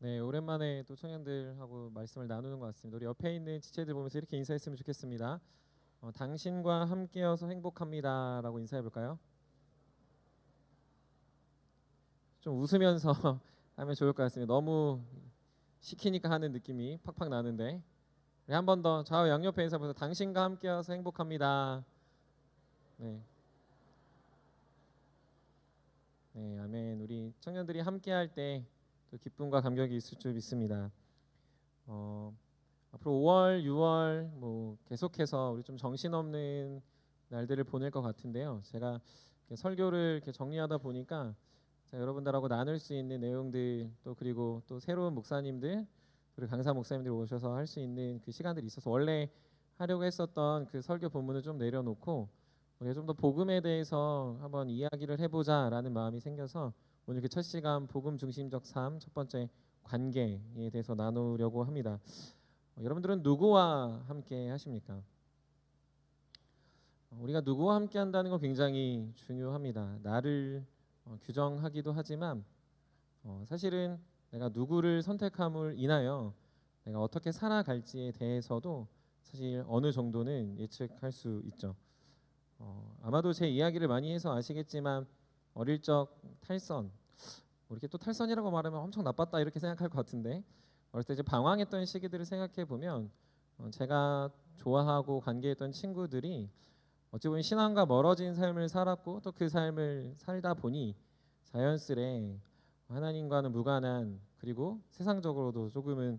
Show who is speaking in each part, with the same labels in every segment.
Speaker 1: 네, 오랜만에 또 청년들하고 말씀을 나누는 것 같습니다. 우리 옆에 있는 지체들 보면서 이렇게 인사했으면 좋겠습니다. 당신과 함께여서 행복합니다라고 인사해 볼까요? 좀 웃으면서 하면 좋을 것 같습니다. 너무 시키니까 하는 느낌이 팍팍 나는데 우리 한 번 더 좌우 양옆에 인사 보면서 당신과 함께여서 행복합니다. 네, 네, 아멘. 우리 청년들이 함께할 때 또 기쁨과 감격이 있을 줄 믿습니다. 어, 앞으로 5월, 6월 뭐 계속해서 우리 좀 정신없는 날들을 보낼 것 같은데요. 제가 이렇게 설교를 이렇게 정리하다 보니까 제가 여러분들하고 나눌 수 있는 내용들 또 그리고 또 새로운 목사님들 그리고 강사 목사님들 오셔서 할 수 있는 그 시간들이 있어서 원래 하려고 했었던 그 설교 본문을 좀 내려놓고 우리가 좀 더 복음에 대해서 한번 이야기를 해보자라는 마음이 생겨서 오늘 그 첫 시간 복음 중심적 삶 첫 번째 관계에 대해서 나누려고 합니다. 여러분들은 누구와 함께 하십니까? 우리가 누구와 함께 한다는 건 굉장히 중요합니다. 나를 규정하기도 하지만 사실은 내가 누구를 선택함을 인하여 내가 어떻게 살아갈지에 대해서도 사실 어느 정도는 예측할 수 있죠. 아마도 제 이야기를 많이 해서 아시겠지만 어릴 적 탈선, 이렇게 또 탈선이라고 말하면 엄청 나빴다 이렇게 생각할 것 같은데 어렸을 때 이제 방황했던 시기들을 생각해 보면 제가 좋아하고 관계했던 친구들이 어찌 보면 신앙과 멀어진 삶을 살았고 또 그 삶을 살다 보니 자연스레 하나님과는 무관한 그리고 세상적으로도 조금은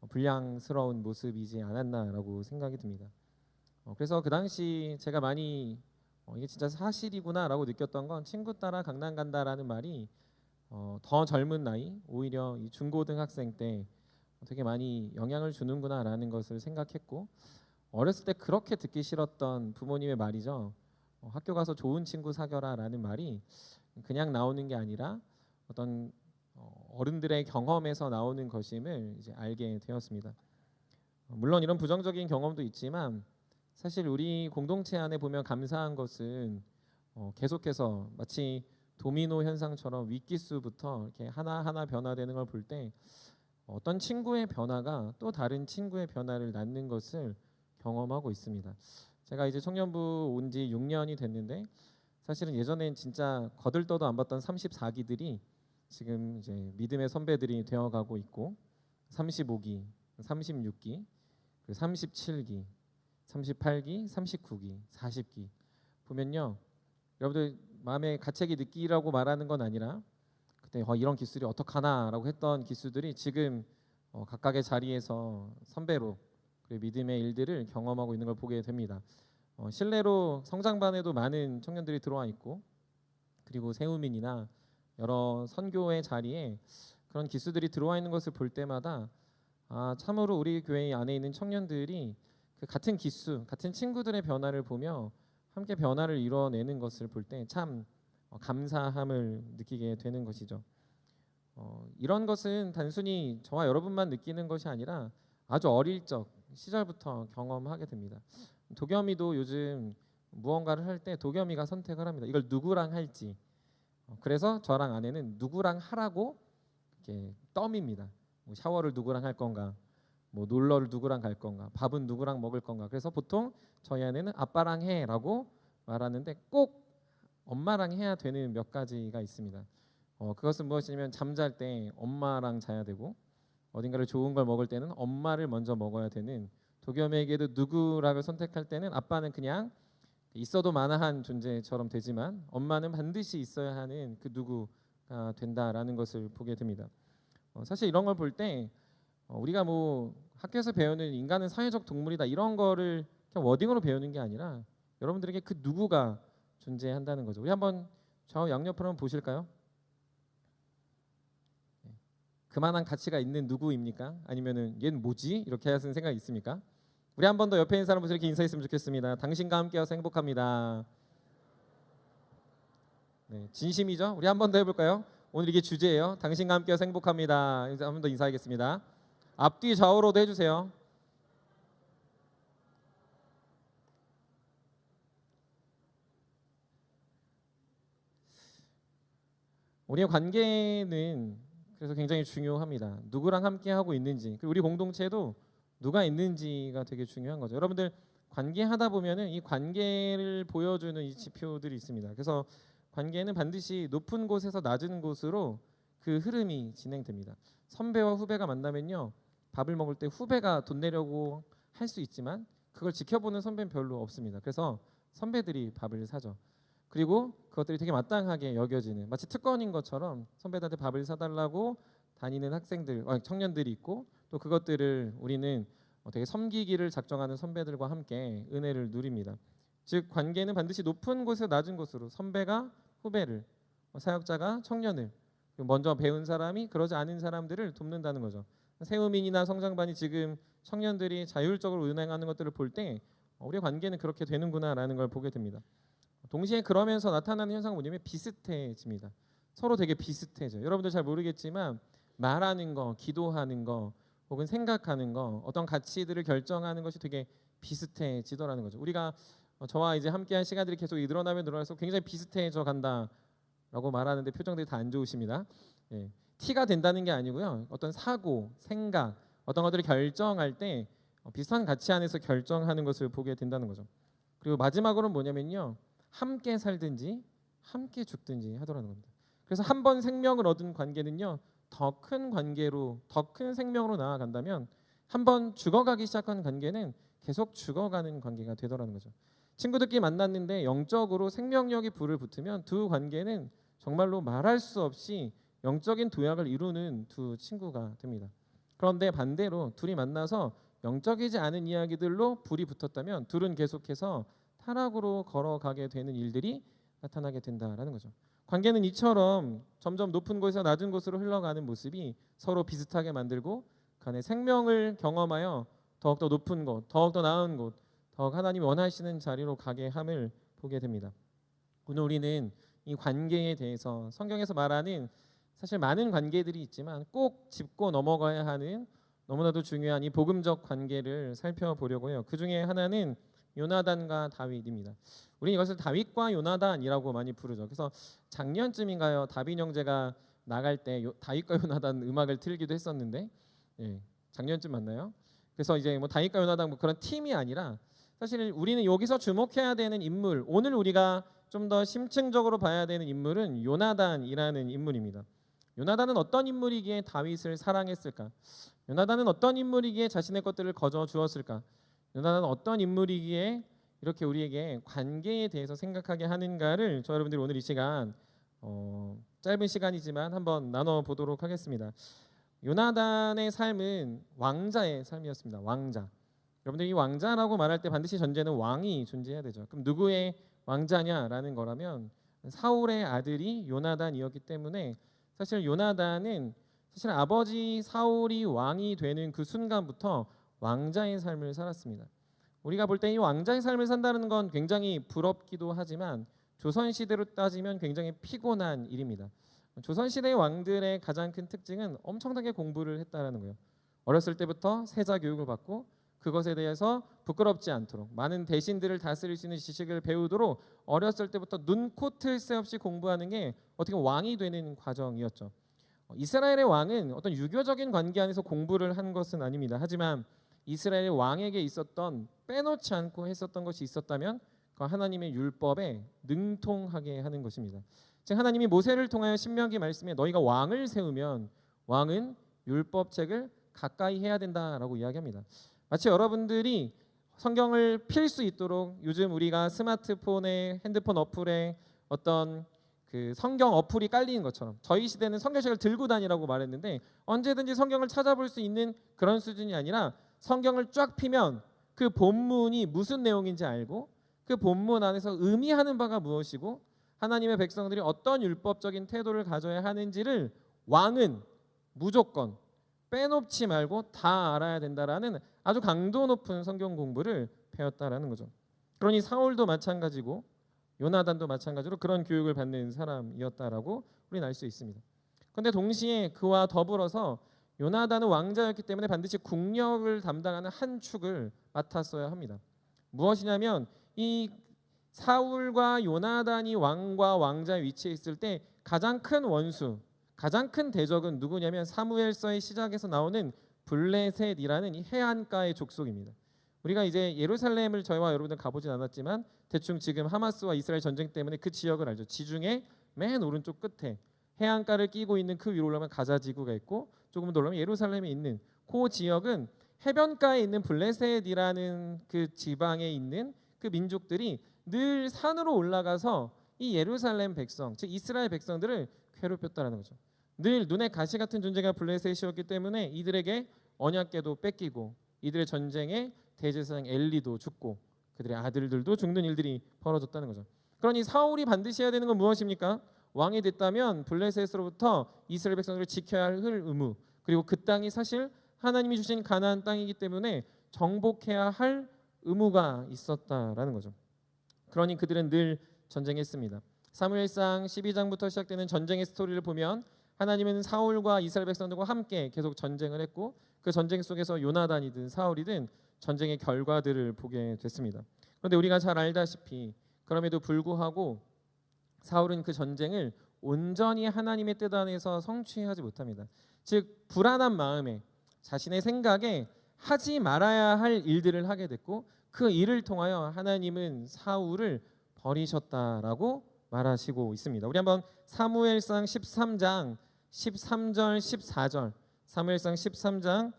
Speaker 1: 불량스러운 모습이지 않았나라고 생각이 듭니다. 그래서 그 당시 제가 많이 이게 진짜 사실이구나라고 느꼈던 건 친구 따라 강남 간다라는 말이 더 젊은 나이 오히려 이 중고등학생 때 되게 많이 영향을 주는구나라는 것을 생각했고 어렸을 때 그렇게 듣기 싫었던 부모님의 말이죠. 학교 가서 좋은 친구 사겨라라는 말이 그냥 나오는 게 아니라 어떤 어른들의 경험에서 나오는 것임을 이제 알게 되었습니다. 물론 이런 부정적인 경험도 있지만 사실 우리 공동체 안에 보면 감사한 것은 계속해서 마치 도미노 현상처럼 윗기수부터 이렇게 하나하나 변화되는 걸 볼 때 어떤 친구의 변화가 또 다른 친구의 변화를 낳는 것을 경험하고 있습니다. 제가 이제 청년부 온 지 6년이 됐는데 사실은 예전엔 진짜 거들떠도 안 봤던 34기들이 지금 이제 믿음의 선배들이 되어가고 있고 35기, 36기, 37기, 38기, 39기, 40기 보면요. 여러분들 마음에 가책이 느끼라고 말하는 건 아니라 그때 이런 기술이 어떡하나라고 했던 기수들이 지금 각각의 자리에서 선배로 그리고 믿음의 일들을 경험하고 있는 걸 보게 됩니다. 실내로 성장반에도 많은 청년들이 들어와 있고 그리고 세우민이나 여러 선교의 자리에 그런 기수들이 들어와 있는 것을 볼 때마다 참으로 우리 교회 안에 있는 청년들이 그 같은 기수, 같은 친구들의 변화를 보며 함께 변화를 이뤄내는 것을 볼 때 참 감사함을 느끼게 되는 것이죠. 이런 것은 단순히 저와 여러분만 느끼는 것이 아니라 아주 어릴 적 시절부터 경험하게 됩니다. 도겸이도 요즘 무언가를 할 때 도겸이가 선택을 합니다. 이걸 누구랑 할지. 그래서 저랑 아내는 누구랑 하라고 이렇게 떠밉니다. 뭐 샤워를 누구랑 할 건가, 뭐 놀러를 누구랑 갈 건가, 밥은 누구랑 먹을 건가. 그래서 보통 저희 아내는 아빠랑 해라고 말하는데 꼭 엄마랑 해야 되는 몇 가지가 있습니다. 그것은 무엇이냐면 잠잘 때 엄마랑 자야 되고 어딘가를 좋은 걸 먹을 때는 엄마를 먼저 먹어야 되는 도겸에게도 누구락을 선택할 때는 아빠는 그냥 있어도 마나한 존재처럼 되지만 엄마는 반드시 있어야 하는 그 누구가 된다라는 것을 보게 됩니다. 사실 이런 걸 볼 때 우리가 뭐 학교에서 배우는 인간은 사회적 동물이다 이런 거를 그냥 워딩으로 배우는 게 아니라 여러분들에게 그 누구가 존재한다는 거죠. 우리 한번 좌우 양옆으로 한번 보실까요? 그만한 가치가 있는 누구입니까? 아니면은 얘는 뭐지? 이렇게 하시는 생각이 있습니까? 우리 한 번 더 옆에 있는 사람부터 이렇게 인사했으면 좋겠습니다. 당신과 함께여서 행복합니다. 네, 진심이죠? 우리 한 번 더 해볼까요? 오늘 이게 주제예요. 당신과 함께여서 행복합니다. 한 번 더 인사하겠습니다. 앞뒤 좌우로도 해주세요. 우리의 관계는 그래서 굉장히 중요합니다. 누구랑 함께 하고 있는지, 그리고 우리 공동체도 누가 있는지가 되게 중요한 거죠. 여러분들 관계하다 보면은 이 관계를 보여주는 이 지표들이 있습니다. 그래서 관계는 반드시 높은 곳에서 낮은 곳으로 그 흐름이 진행됩니다. 선배와 후배가 만나면요, 밥을 먹을 때 후배가 돈 내려고 할 수 있지만 그걸 지켜보는 선배는 별로 없습니다. 그래서 선배들이 밥을 사죠. 그리고 그것들이 되게 마땅하게 여겨지는, 마치 특권인 것처럼 선배들한테 밥을 사달라고 다니는 학생들, 청년들이 있고, 또 그것들을 우리는 되게 섬기기를 작정하는 선배들과 함께 은혜를 누립니다. 즉 관계는 반드시 높은 곳에서 낮은 곳으로, 선배가 후배를, 사역자가 청년을, 먼저 배운 사람이 그러지 않은 사람들을 돕는다는 거죠. 세우민이나 성장반이 지금 청년들이 자율적으로 운행하는 것들을 볼 때 우리의 관계는 그렇게 되는구나라는 걸 보게 됩니다. 동시에 그러면서 나타나는 현상은 뭐냐면 비슷해집니다. 서로 되게 비슷해져요. 여러분들 잘 모르겠지만 말하는 거, 기도하는 거, 혹은 생각하는 거, 어떤 가치들을 결정하는 것이 되게 비슷해지더라는 거죠. 우리가 저와 이제 함께한 시간들이 계속 늘어나면 늘어날수록 굉장히 비슷해져 간다라고 말하는데 표정들이 다 안 좋으십니다. 예. 티가 된다는 게 아니고요. 어떤 사고, 생각, 어떤 것들을 결정할 때 비슷한 가치 안에서 결정하는 것을 보게 된다는 거죠. 그리고 마지막으로는 뭐냐면요, 함께 살든지 함께 죽든지 하더라는 겁니다. 그래서 한 번 생명을 얻은 관계는요, 더 큰 관계로, 더 큰 생명으로 나아간다면 한 번 죽어가기 시작한 관계는 계속 죽어가는 관계가 되더라는 거죠. 친구들끼리 만났는데 영적으로 생명력이 불을 붙으면 두 관계는 정말로 말할 수 없이 영적인 도약을 이루는 두 친구가 됩니다. 그런데 반대로 둘이 만나서 영적이지 않은 이야기들로 불이 붙었다면 둘은 계속해서 타락으로 걸어가게 되는 일들이 나타나게 된다라는 거죠. 관계는 이처럼 점점 높은 곳에서 낮은 곳으로 흘러가는 모습이 서로 비슷하게 만들고 그 안에 생명을 경험하여 더욱더 높은 곳, 더욱더 나은 곳, 더욱 하나님이 원하시는 자리로 가게 함을 보게 됩니다. 오늘 우리는 이 관계에 대해서 성경에서 말하는 사실 많은 관계들이 있지만 꼭 짚고 넘어가야 하는 너무나도 중요한 이 복음적 관계를 살펴보려고 해요. 그 중에 하나는 요나단과 다윗입니다. 우리는 이것을 다윗과 요나단이라고 많이 부르죠. 그래서 작년쯤인가요, 다빈 형제가 나갈 때 다윗과 요나단 음악을 틀기도 했었는데, 예, 작년쯤 맞나요? 그래서 이제 뭐 다윗과 요나단 뭐 그런 팀이 아니라 사실 우리는 여기서 주목해야 되는 인물, 오늘 우리가 좀 더 심층적으로 봐야 되는 인물은 요나단이라는 인물입니다. 요나단은 어떤 인물이기에 다윗을 사랑했을까? 요나단은 어떤 인물이기에 자신의 것들을 거저 주었을까? 요나단은 어떤 인물이기에 이렇게 우리에게 관계에 대해서 생각하게 하는가를 저 여러분들이 오늘 이 시간 짧은 시간이지만 한번 나눠보도록 하겠습니다. 요나단의 삶은 왕자의 삶이었습니다. 왕자. 여러분들 이 왕자라고 말할 때 반드시 전제는 왕이 존재해야 되죠. 그럼 누구의 왕자냐라는 거라면 사울의 아들이 요나단이었기 때문에 사실 요나단은 사실 아버지 사울이 왕이 되는 그 순간부터 왕자의 삶을 살았습니다. 우리가 볼 때 이 왕자의 삶을 산다는 건 굉장히 부럽기도 하지만 조선시대로 따지면 굉장히 피곤한 일입니다. 조선시대의 왕들의 가장 큰 특징은 엄청나게 공부를 했다는 거예요. 어렸을 때부터 세자 교육을 받고 그것에 대해서 부끄럽지 않도록 많은 대신들을 다스릴 수 있는 지식을 배우도록 어렸을 때부터 눈코 틀 새 없이 공부하는 게 어떻게 왕이 되는 과정이었죠. 이스라엘의 왕은 어떤 유교적인 관계 안에서 공부를 한 것은 아닙니다. 하지만 이스라엘 왕에게 있었던, 빼놓지 않고 했었던 것이 있었다면 그 하나님의 율법에 능통하게 하는 것입니다. 즉 하나님이 모세를 통하여 신명기 말씀에 너희가 왕을 세우면 왕은 율법책을 가까이 해야 된다라고 이야기합니다. 마치 여러분들이 성경을 필 수 있도록 요즘 우리가 스마트폰에, 핸드폰 어플에 어떤 그 성경 어플이 깔리는 것처럼 저희 시대는 성경책을 들고 다니라고 말했는데 언제든지 성경을 찾아볼 수 있는 그런 수준이 아니라 성경을 쫙 피면 그 본문이 무슨 내용인지 알고 그 본문 안에서 의미하는 바가 무엇이고 하나님의 백성들이 어떤 율법적인 태도를 가져야 하는지를 왕은 무조건 빼놓지 말고 다 알아야 된다라는 아주 강도 높은 성경 공부를 배웠다라는 거죠. 그러니 사울도 마찬가지고 요나단도 마찬가지로 그런 교육을 받는 사람이었다라고 우리는 알 수 있습니다. 그런데 동시에 그와 더불어서 요나단은 왕자였기 때문에 반드시 국력을 담당하는 한 축을 맡았어야 합니다. 무엇이냐면 이 사울과 요나단이 왕과 왕자의 위치에 있을 때 가장 큰 원수, 가장 큰 대적은 누구냐면 사무엘서의 시작에서 나오는 블레셋이라는 이 해안가의 족속입니다. 우리가 이제 예루살렘을 저희와 여러분들 가보진 않았지만 대충 지금 하마스와 이스라엘 전쟁 때문에 그 지역을 알죠. 지중해 맨 오른쪽 끝에 해안가를 끼고 있는 그 위로 올라가면 가자 지구가 있고 조금 더 올라가면 예루살렘에 있는 그 지역은 해변가에 있는 블레셋이라는 그 지방에 있는 그 민족들이 늘 산으로 올라가서 이 예루살렘 백성, 즉 이스라엘 백성들을 괴롭혔다라는 거죠. 늘 눈에 가시 같은 존재가 블레셋이었기 때문에 이들에게 언약궤도 뺏기고 이들의 전쟁에 대제사장 엘리도 죽고 그들의 아들들도 죽는 일들이 벌어졌다는 거죠. 그러니 사울이 반드시 해야 되는 건 무엇입니까? 왕이 됐다면 블레셋으로부터 이스라엘 백성들을 지켜야 할 의무, 그리고 그 땅이 사실 하나님이 주신 가나안 땅이기 때문에 정복해야 할 의무가 있었다라는 거죠. 그러니 그들은 늘 전쟁했습니다. 사무엘상 12장부터 시작되는 전쟁의 스토리를 보면 하나님은 사울과 이스라엘 백성들과 함께 계속 전쟁을 했고 그 전쟁 속에서 요나단이든 사울이든 전쟁의 결과들을 보게 됐습니다. 그런데 우리가 잘 알다시피 그럼에도 불구하고 사울은 그 전쟁을 온전히 하나님의 뜻 안에서 성취하지 못합니다. 즉 불안한 마음에 자신의 생각에 하지 말아야 할 일들을 하게 됐고 그 일을 통하여 하나님은 사울을 버리셨다라고 말하시고 있습니다. 우리 한번 사무엘상 13장 13절 14절 사무엘상 13장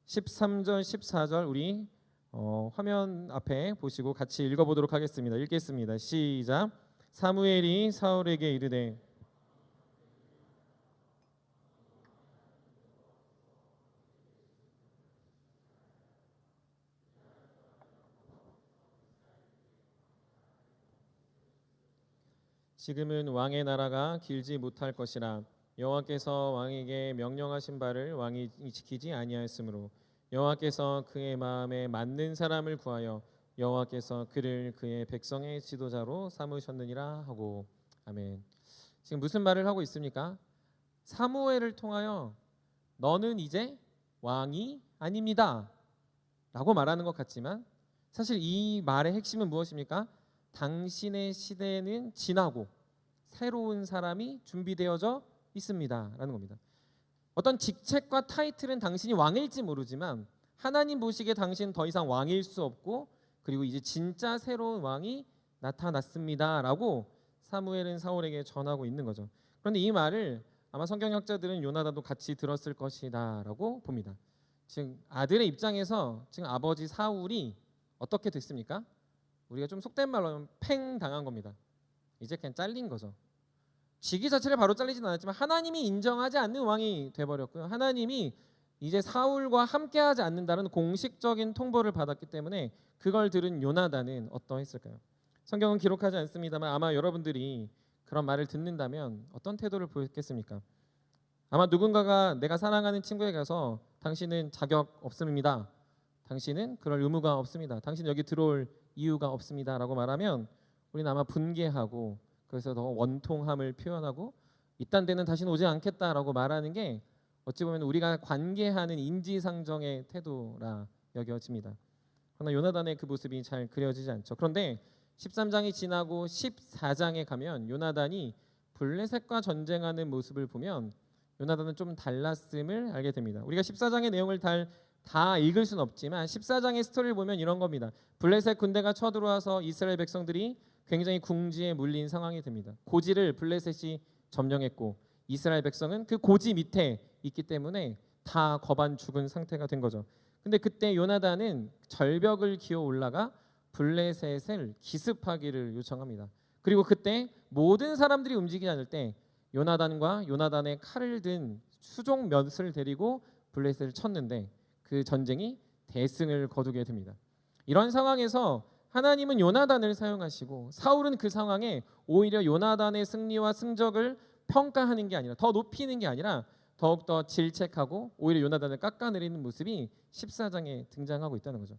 Speaker 1: 13절 14절 우리 화면 앞에 보시고 같이 읽어보도록 하겠습니다. 읽겠습니다. 시작. 사무엘이 사울에게 이르되 지금은 왕의 나라가 길지 못할 것이라 여호와께서 왕에게 명령하신 바를 왕이 지키지 아니하였으므로 여호와께서 그의 마음에 맞는 사람을 구하여 여호와께서 그를 그의 백성의 지도자로 삼으셨느니라 하고. 아멘. 지금 무슨 말을 하고 있습니까? 사무엘을 통하여 너는 이제 왕이 아닙니다 라고 말하는 것 같지만 사실 이 말의 핵심은 무엇입니까? 당신의 시대는 지나고 새로운 사람이 준비되어져 있습니다 라는 겁니다. 어떤 직책과 타이틀은 당신이 왕일지 모르지만 하나님 보시기에 당신은 더 이상 왕일 수 없고 그리고 이제 진짜 새로운 왕이 나타났습니다 라고 사무엘은 사울에게 전하고 있는 거죠. 그런데 이 말을 아마 성경학자들은 요나단도 같이 들었을 것이다 라고 봅니다. 지금 아들의 입장에서 지금 아버지 사울이 어떻게 됐습니까? 우리가 좀 속된 말로 하면 팽 당한 겁니다. 이제 그냥 잘린 거죠. 직위 자체를 바로 잘리진 않았지만 하나님이 인정하지 않는 왕이 돼버렸고요. 하나님이 이제 사울과 함께하지 않는다는 공식적인 통보를 받았기 때문에 그걸 들은 요나단은 어떠했을까요? 성경은 기록하지 않습니다만 아마 여러분들이 그런 말을 듣는다면 어떤 태도를 보였겠습니까? 아마 누군가가 내가 사랑하는 친구에게 가서 당신은 자격 없습니다. 당신은 그럴 의무가 없습니다. 당신 여기 들어올 이유가 없습니다 라고 말하면 우리는 아마 분개하고 그래서 더 원통함을 표현하고 이딴 데는 다시는 오지 않겠다라고 말하는 게 어찌 보면 우리가 관계하는 인지상정의 태도라 여겨집니다. 그러나 요나단의 그 모습이 잘 그려지지 않죠. 그런데 13장이 지나고 14장에 가면 요나단이 블레셋과 전쟁하는 모습을 보면 요나단은 좀 달랐음을 알게 됩니다. 우리가 14장의 내용을 다 읽을 수는 없지만 14장의 스토리를 보면 이런 겁니다. 블레셋 군대가 쳐들어와서 이스라엘 백성들이 굉장히 궁지에 물린 상황이 됩니다. 고지를 블레셋이 점령했고 이스라엘 백성은 그 고지 밑에 있기 때문에 다 거반 죽은 상태가 된 거죠. 근데 그때 요나단은 절벽을 기어 올라가 블레셋을 기습하기를 요청합니다. 그리고 그때 모든 사람들이 움직이지 않을 때 요나단과 요나단의 칼을 든 수종 몇을 데리고 블레셋을 쳤는데 그 전쟁이 대승을 거두게 됩니다. 이런 상황에서 하나님은 요나단을 사용하시고 사울은 그 상황에 오히려 요나단의 승리와 승적을 평가하는 게 아니라 더 높이는 게 아니라 더욱더 질책하고 오히려 요나단을 깎아내리는 모습이 14장에 등장하고 있다는 거죠.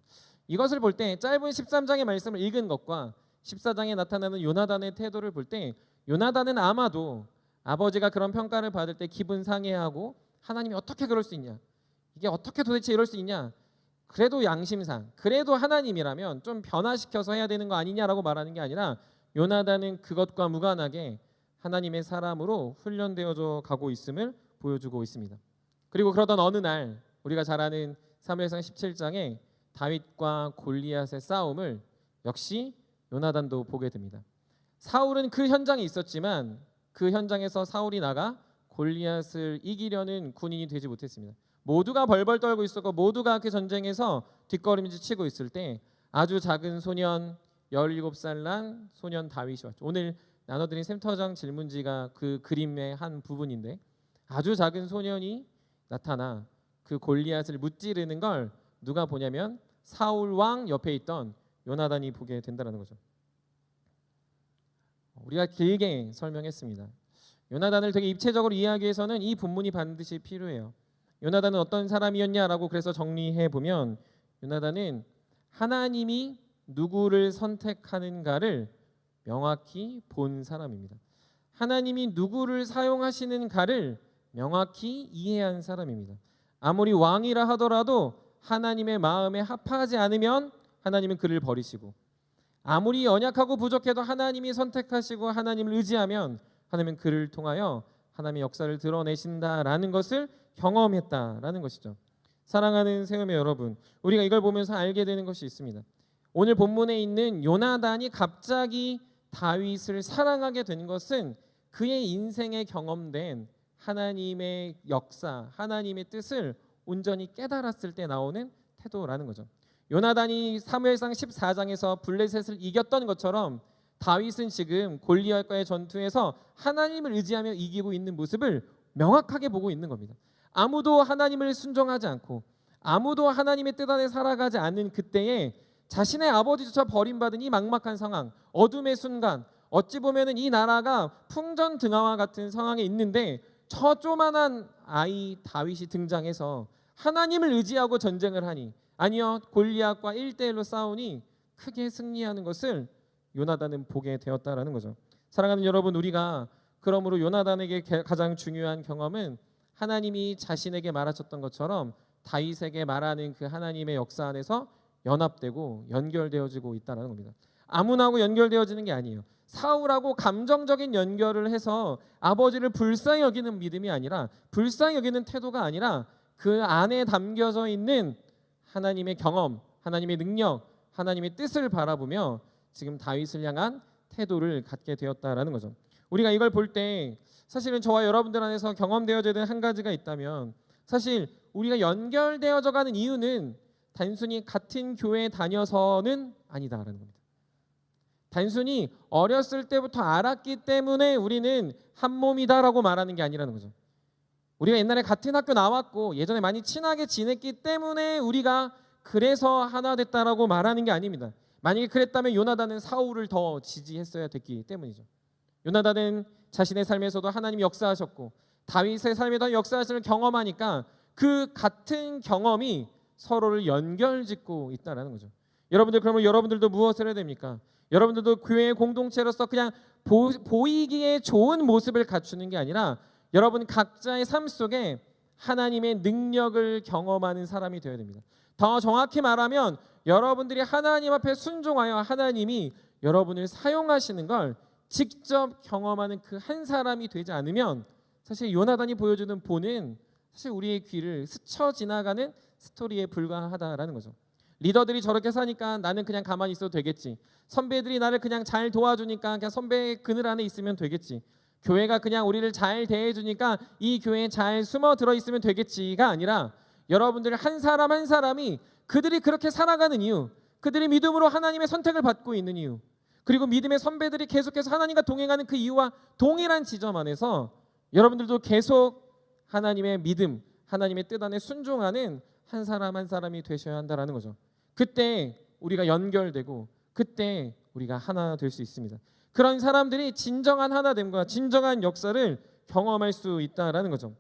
Speaker 1: 이것을 볼 때 짧은 13장의 말씀을 읽은 것과 14장에 나타나는 요나단의 태도를 볼 때 요나단은 아마도 아버지가 그런 평가를 받을 때 기분 상해하고 하나님이 어떻게 그럴 수 있냐, 이게 어떻게 도대체 이럴 수 있냐, 그래도 양심상 그래도 하나님이라면 좀 변화시켜서 해야 되는 거 아니냐라고 말하는 게 아니라 요나단은 그것과 무관하게 하나님의 사람으로 훈련되어져 가고 있음을 보여주고 있습니다. 그리고 그러던 어느 날 우리가 잘 아는 사무엘상 17장에 다윗과 골리앗의 싸움을 역시 요나단도 보게 됩니다. 사울은 그 현장에 있었지만 그 현장에서 사울이 나가 골리앗을 이기려는 군인이 되지 못했습니다. 모두가 벌벌 떨고 있었고 모두가 그 전쟁에서 뒷걸음질 치고 있을 때 아주 작은 소년 17살 난 소년 다윗이 왔죠. 오늘 나눠드린 센터장 질문지가 그 그림의 한 부분인데 아주 작은 소년이 나타나 그 골리앗을 무찌르는 걸 누가 보냐면 사울 왕 옆에 있던 요나단이 보게 된다는 거죠. 우리가 길게 설명했습니다. 요나단을 되게 입체적으로 이해하기 위해서는 이 본문이 반드시 필요해요. 요나단은 어떤 사람이었냐라고 그래서 정리해 보면 요나단은 하나님이 누구를 선택하는가를 명확히 본 사람입니다. 하나님이 누구를 사용하시는가를 명확히 이해한 사람입니다. 아무리 왕이라 하더라도 하나님의 마음에 합하지 않으면 하나님은 그를 버리시고 아무리 연약하고 부족해도 하나님이 선택하시고 하나님을 의지하면 하나님은 그를 통하여 하나님의 역사를 드러내신다라는 것을 경험했다라는 것이죠. 사랑하는 세움의 여러분, 우리가 이걸 보면서 알게 되는 것이 있습니다. 오늘 본문에 있는 요나단이 갑자기 다윗을 사랑하게 된 것은 그의 인생에 경험된 하나님의 역사, 하나님의 뜻을 온전히 깨달았을 때 나오는 태도라는 거죠. 요나단이 사무엘상 14장에서 블레셋을 이겼던 것처럼 다윗은 지금 골리앗과의 전투에서 하나님을 의지하며 이기고 있는 모습을 명확하게 보고 있는 겁니다. 아무도 하나님을 순종하지 않고 아무도 하나님의 뜻 안에 살아가지 않는 그때에 자신의 아버지조차 버림받은 이 막막한 상황, 어둠의 순간, 어찌 보면은 이 나라가 풍전등화와 같은 상황에 있는데 저 조만한 아이 다윗이 등장해서 하나님을 의지하고 전쟁을 하니 아니요 골리앗과 1대1로 싸우니 크게 승리하는 것을 요나단은 보게 되었다라는 거죠. 사랑하는 여러분, 우리가 그러므로 요나단에게 가장 중요한 경험은 하나님이 자신에게 말하셨던 것처럼 다윗에게 말하는 그 하나님의 역사 안에서 연합되고 연결되어지고 있다는 겁니다. 아무나하고 연결되어지는 게 아니에요. 사울하고 감정적인 연결을 해서 아버지를 불쌍히 여기는 믿음이 아니라 불쌍히 여기는 태도가 아니라 그 안에 담겨져 있는 하나님의 경험, 하나님의 능력, 하나님의 뜻을 바라보며 지금 다윗을 향한 태도를 갖게 되었다라는 거죠. 우리가 이걸 볼 때 사실은 저와 여러분들 안에서 경험되어져야 되는 한 가지가 있다면 사실 우리가 연결되어져 가는 이유는 단순히 같은 교회에 다녀서는 아니다라는 겁니다. 단순히 어렸을 때부터 알았기 때문에 우리는 한 몸이다라고 말하는 게 아니라는 거죠. 우리가 옛날에 같은 학교 나왔고 예전에 많이 친하게 지냈기 때문에 우리가 그래서 하나 됐다라고 말하는 게 아닙니다. 만약에 그랬다면 요나단은 사울을 더 지지했어야 됐기 때문이죠. 요나단은 자신의 삶에서도 하나님이 역사하셨고 다윗의 삶에도 역사하심을 경험하니까 그 같은 경험이 서로를 연결짓고 있다는 거죠. 여러분들 그러면 여러분들도 무엇을 해야 됩니까? 여러분들도 교회의 공동체로서 그냥 보이기에 좋은 모습을 갖추는 게 아니라 여러분 각자의 삶 속에 하나님의 능력을 경험하는 사람이 되어야 됩니다. 더 정확히 말하면 여러분들이 하나님 앞에 순종하여 하나님이 여러분을 사용하시는 걸 직접 경험하는 그 한 사람이 되지 않으면 사실 요나단이 보여주는 본은 사실 우리의 귀를 스쳐 지나가는 스토리에 불과하다라는 거죠. 리더들이 저렇게 사니까 나는 그냥 가만히 있어도 되겠지. 선배들이 나를 그냥 잘 도와주니까 그냥 선배의 그늘 안에 있으면 되겠지. 교회가 그냥 우리를 잘 대해주니까 이 교회에 잘 숨어 들어 있으면 되겠지가 아니라 여러분들 한 사람 한 사람이 그들이 그렇게 살아가는 이유, 그들이 믿음으로 하나님의 선택을 받고 있는 이유, 그리고 믿음의 선배들이 계속해서 하나님과 동행하는 그 이유와 동일한 지점 안에서 여러분들도 계속 하나님의 믿음, 하나님의 뜻 안에 순종하는 한 사람 한 사람이 되셔야 한다는 거죠. 그때 우리가 연결되고 그때 우리가 하나 될 수 있습니다. 그런 사람들이 진정한 하나됨과 진정한 역사를 경험할 수 있다라는 거죠.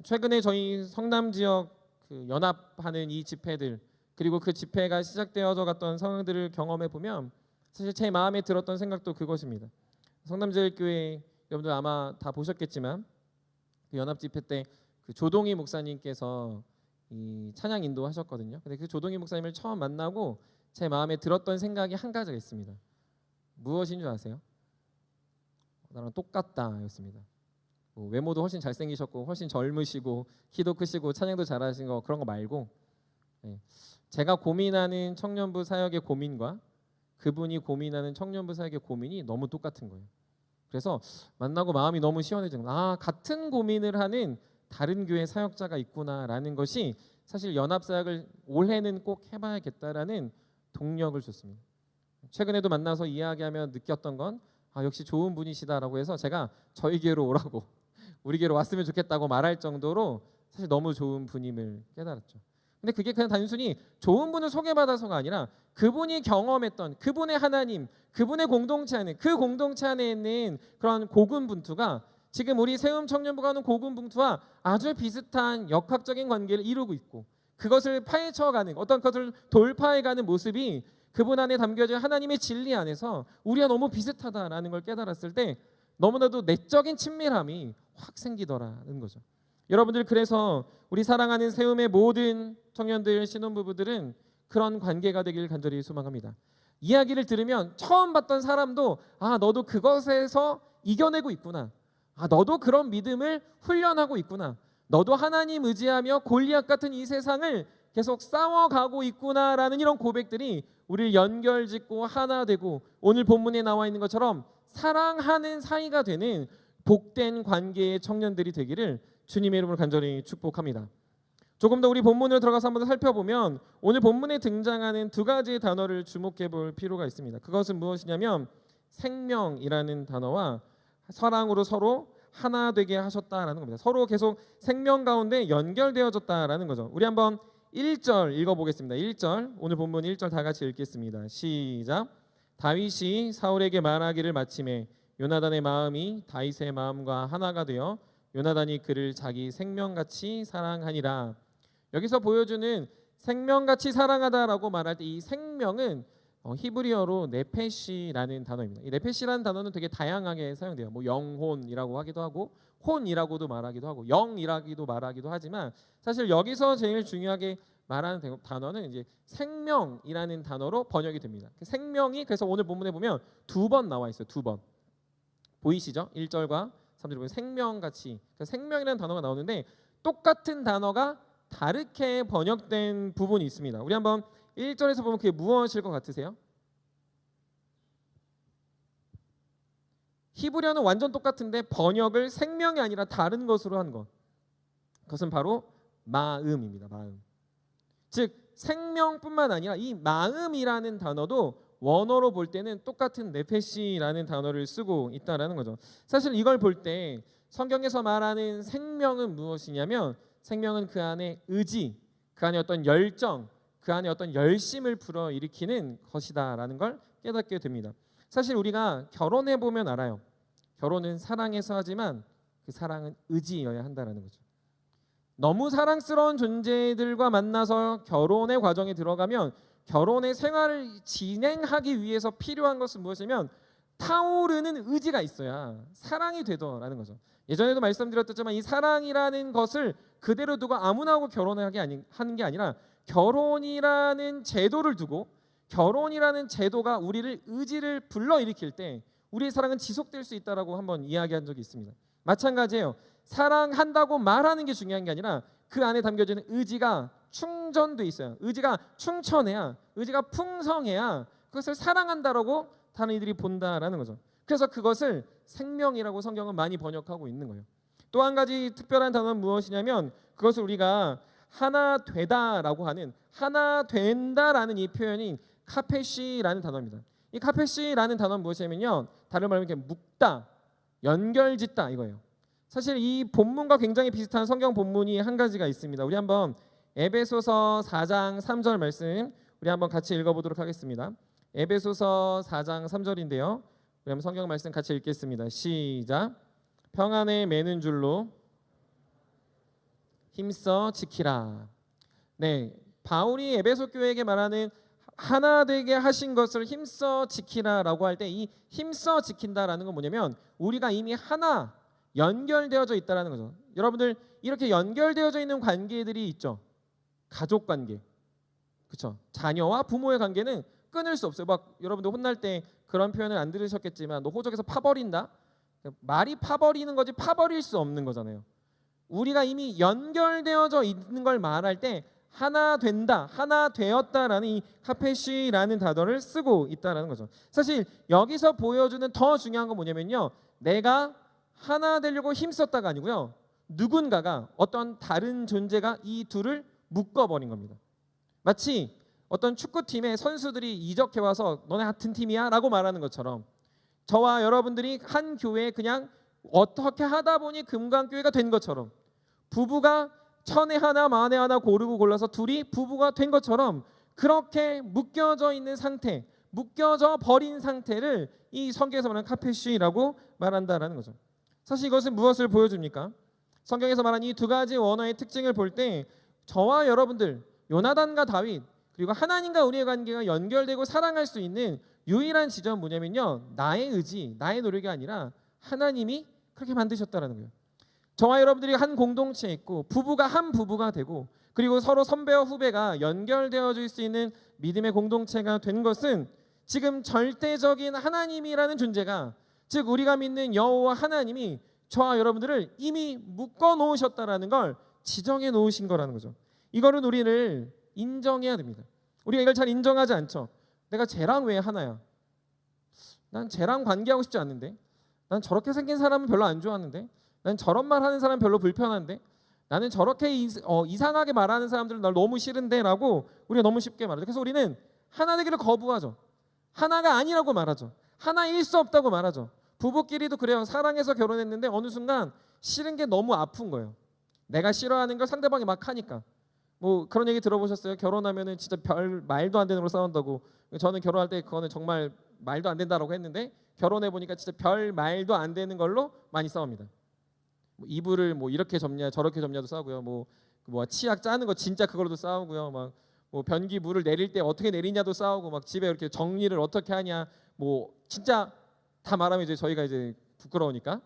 Speaker 1: 최근에 저희 성남 지역 그 연합하는 이 집회들 그리고 그 집회가 시작되어져 갔던 상황들을 경험해 보면 사실 제 마음에 들었던 생각도 그것입니다. 성남제일교회 여러분들 아마 다 보셨겠지만 그 연합 집회 때 그 조동희 목사님께서 이 찬양 인도하셨거든요. 근데 그 조동희 목사님을 처음 만나고 제 마음에 들었던 생각이 한 가지가 있습니다. 무엇인 줄 아세요? 나랑 똑같다였습니다. 뭐 외모도 훨씬 잘생기셨고 훨씬 젊으시고 키도 크시고 찬양도 잘하신 거 그런 거 말고 제가 고민하는 청년부 사역의 고민과 그분이 고민하는 청년부 사역의 고민이 너무 똑같은 거예요. 그래서 만나고 마음이 너무 시원해지는 거예요. 같은 고민을 하는 다른 교회 사역자가 있구나라는 것이 사실 연합사역을 올해는 꼭 해봐야겠다라는 동력을 줬습니다. 최근에도 만나서 이야기하며 느꼈던 건 역시 좋은 분이시다라고 해서 제가 저희 교회로 오라고 우리 교회로 왔으면 좋겠다고 말할 정도로 사실 너무 좋은 분임을 깨달았죠. 근데 그게 그냥 단순히 좋은 분을 소개받아서가 아니라 그분이 경험했던 그분의 하나님, 그분의 공동체 안에 그 공동체 안에 있는 그런 고군분투가 지금 우리 세움 청년부가 하는 고군분투와 아주 비슷한 역학적인 관계를 이루고 있고 그것을 파헤쳐가는 어떤 것을 돌파해가는 모습이 그분 안에 담겨진 하나님의 진리 안에서 우리와 너무 비슷하다라는 걸 깨달았을 때 너무나도 내적인 친밀함이 확 생기더라는 거죠. 여러분들 그래서 우리 사랑하는 세움의 모든 청년들 신혼부부들은 그런 관계가 되길 간절히 소망합니다. 이야기를 들으면 처음 봤던 사람도 너도 그것에서 이겨내고 있구나. 너도 그런 믿음을 훈련하고 있구나. 너도 하나님 의지하며 골리앗 같은 이 세상을 계속 싸워가고 있구나라는 이런 고백들이 우리를 연결짓고 하나 되고 오늘 본문에 나와 있는 것처럼 사랑하는 사이가 되는 복된 관계의 청년들이 되기를 주님의 이름으로 간절히 축복합니다. 조금 더 우리 본문으로 들어가서 한번 살펴보면 오늘 본문에 등장하는 두 가지의 단어를 주목해 볼 필요가 있습니다. 그것은 무엇이냐면 생명이라는 단어와 사랑으로 서로 하나 되게 하셨다라는 겁니다. 서로 계속 생명 가운데 연결되어졌다라는 거죠. 우리 한번 1절 읽어보겠습니다. 1절 오늘 본문 1절 다 같이 읽겠습니다. 시작. 다윗이 사울에게 말하기를 마침에 요나단의 마음이 다윗의 마음과 하나가 되어 요나단이 그를 자기 생명같이 사랑하니라. 여기서 보여주는 생명같이 사랑하다라고 말할 때 이 생명은 히브리어로 네페시라는 단어입니다. 이 네페시라는 단어는 되게 다양하게 사용돼요. 뭐 영혼이라고 하기도 하고 혼이라고도 말하기도 하고 영이라기도 말하기도 하지만 사실 여기서 제일 중요하게 말하는 단어는 이제 생명이라는 단어로 번역이 됩니다. 생명이 그래서 오늘 본문에 보면 두 번 나와 있어요. 두 번. 보이시죠? 1절과 3절에 보면 생명같이 생명이라는 단어가 나오는데 똑같은 단어가 다르게 번역된 부분이 있습니다. 우리 한번 1절에서 보면 그게 무엇일 것 같으세요? 히브리어는 완전 똑같은데 번역을 생명이 아니라 다른 것으로 한 것. 그것은 바로 마음입니다. 마음. 즉 생명뿐만 아니라 이 마음이라는 단어도 원어로 볼 때는 똑같은 네페시라는 단어를 쓰고 있다라는 거죠. 사실 이걸 볼 때 성경에서 말하는 생명은 무엇이냐면 생명은 그 안에 의지, 그 안에 어떤 열정, 그 안에 어떤 열심을 불어일으키는 것이다라는 걸 깨닫게 됩니다. 사실 우리가 결혼해 보면 알아요. 결혼은 사랑해서 하지만 그 사랑은 의지여야 한다라는 거죠. 너무 사랑스러운 존재들과 만나서 결혼의 과정에 들어가면 결혼의 생활을 진행하기 위해서 필요한 것은 무엇이냐면 타오르는 의지가 있어야 사랑이 되더라는 거죠. 예전에도 말씀드렸지만 이 사랑이라는 것을 그대로 두고 아무나 하고 결혼하게 하는 게 아니라 결혼이라는 제도를 두고 결혼이라는 제도가 우리를 의지를 불러일으킬 때 우리의 사랑은 지속될 수 있다라고 한번 이야기한 적이 있습니다. 마찬가지예요. 사랑한다고 말하는 게 중요한 게 아니라 그 안에 담겨지는 의지가 충전돼 있어요. 의지가 충천해야, 의지가 풍성해야 그것을 사랑한다라고 다른 이들이 본다라는 거죠. 그래서 그것을 생명이라고 성경은 많이 번역하고 있는 거예요. 또 한 가지 특별한 단어는 무엇이냐면 그것을 우리가 하나 되다라고 하는 하나 된다라는 이 표현이 카페시라는 단어입니다. 이 카페시라는 단어는 무엇이냐면요, 다른 말로 이렇게 묶다, 연결짓다 이거예요. 사실 이 본문과 굉장히 비슷한 성경 본문이 한 가지가 있습니다. 우리 한번 에베소서 4장 3절 말씀 우리 한번 같이 읽어보도록 하겠습니다. 에베소서 4장 3절인데요. 우리 한번 성경 말씀 같이 읽겠습니다. 시작. 평안에 매는 줄로 힘써 지키라. 네, 바울이 에베소 교회에게 말하는 하나 되게 하신 것을 힘써 지키라라고 할 때 이 힘써 지킨다라는 건 뭐냐면 우리가 이미 하나 연결되어져 있다라는 거죠. 여러분들 이렇게 연결되어져 있는 관계들이 있죠. 가족 관계, 그렇죠? 자녀와 부모의 관계는 끊을 수 없어요. 막 여러분들 혼날 때 그런 표현을 안 들으셨겠지만 너 호적에서 파버린다. 말이 파버리는 거지 파버릴 수 없는 거잖아요. 우리가 이미 연결되어져 있는 걸 말할 때 하나 된다, 하나 되었다라는 이 카페시라는 단어를 쓰고 있다라는 거죠. 사실 여기서 보여주는 더 중요한 건 뭐냐면요, 내가 하나 되려고 힘썼다가 아니고요, 누군가가 어떤 다른 존재가 이 둘을 묶어버린 겁니다. 마치 어떤 축구팀의 선수들이 이적해 와서 너네 같은 팀이야? 라고 말하는 것처럼 저와 여러분들이 한 교회에 그냥 어떻게 하다 보니 금강교회가 된 것처럼, 부부가 천에 하나 만에 하나 고르고 골라서 둘이 부부가 된 것처럼 그렇게 묶여져 있는 상태, 묶여져 버린 상태를 이 성경에서 말하는 카페시라고 말한다라는 거죠. 사실 이것은 무엇을 보여줍니까? 성경에서 말하는 이 두 가지 원어의 특징을 볼 때 저와 여러분들, 요나단과 다윗, 그리고 하나님과 우리의 관계가 연결되고 사랑할 수 있는 유일한 지점은 뭐냐면요, 나의 의지, 나의 노력이 아니라 하나님이 그렇게 만드셨다라는 거예요. 저와 여러분들이 한 공동체에 있고 부부가 한 부부가 되고 그리고 서로 선배와 후배가 연결되어질 수 있는 믿음의 공동체가 된 것은 지금 절대적인 하나님이라는 존재가, 즉 우리가 믿는 여호와 하나님이 저와 여러분들을 이미 묶어 놓으셨다라는 걸 지정해 놓으신 거라는 거죠. 이거는 우리를 인정해야 됩니다. 우리가 이걸 잘 인정하지 않죠. 내가 쟤랑 왜 하나야? 난 쟤랑 관계하고 싶지 않는데, 난 저렇게 생긴 사람은 별로 안 좋아하는데, 난 저런 말 하는 사람 별로 불편한데, 나는 저렇게 이상하게 말하는 사람들은 날 너무 싫은데 라고 우리가 너무 쉽게 말하죠. 그래서 우리는 하나 되기를 거부하죠. 하나가 아니라고 말하죠. 하나일 수 없다고 말하죠. 부부끼리도 그래요. 사랑해서 결혼했는데 어느 순간 싫은 게 너무 아픈 거예요. 내가 싫어하는 걸 상대방이 막 하니까. 뭐 그런 얘기 들어보셨어요? 결혼하면은 진짜 별 말도 안 되는 걸로 싸운다고. 저는 결혼할 때 그거는 정말 말도 안 된다라고 했는데 결혼해 보니까 진짜 별 말도 안 되는 걸로 많이 싸웁니다. 뭐 이불을 뭐 이렇게 접냐 저렇게 접냐도 싸우고요. 뭐 치약 짜는 거 진짜 그걸로도 싸우고요. 막 뭐 변기 물을 내릴 때 어떻게 내리냐도 싸우고, 막 집에 이렇게 정리를 어떻게 하냐, 뭐 진짜 다 말하면 이제 저희가 이제 부끄러우니까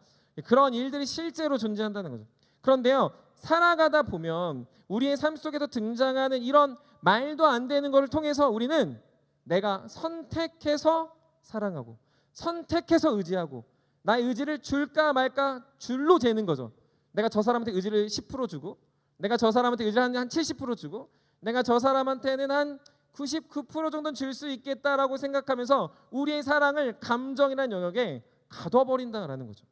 Speaker 1: 그런 일들이 실제로 존재한다는 거죠. 그런데요, 살아가다 보면 우리의 삶 속에서 등장하는 이런 말도 안 되는 것을 통해서 우리는 내가 선택해서 사랑하고 선택해서 의지하고 나의 의지를 줄까 말까 줄로 재는 거죠. 내가 저 사람한테 의지를 10% 주고, 내가 저 사람한테 의지를 한 70% 주고, 내가 저 사람한테는 한 99% 정도는 줄 수 있겠다라고 생각하면서 우리의 사랑을 감정이라는 영역에 가둬버린다라는 거죠.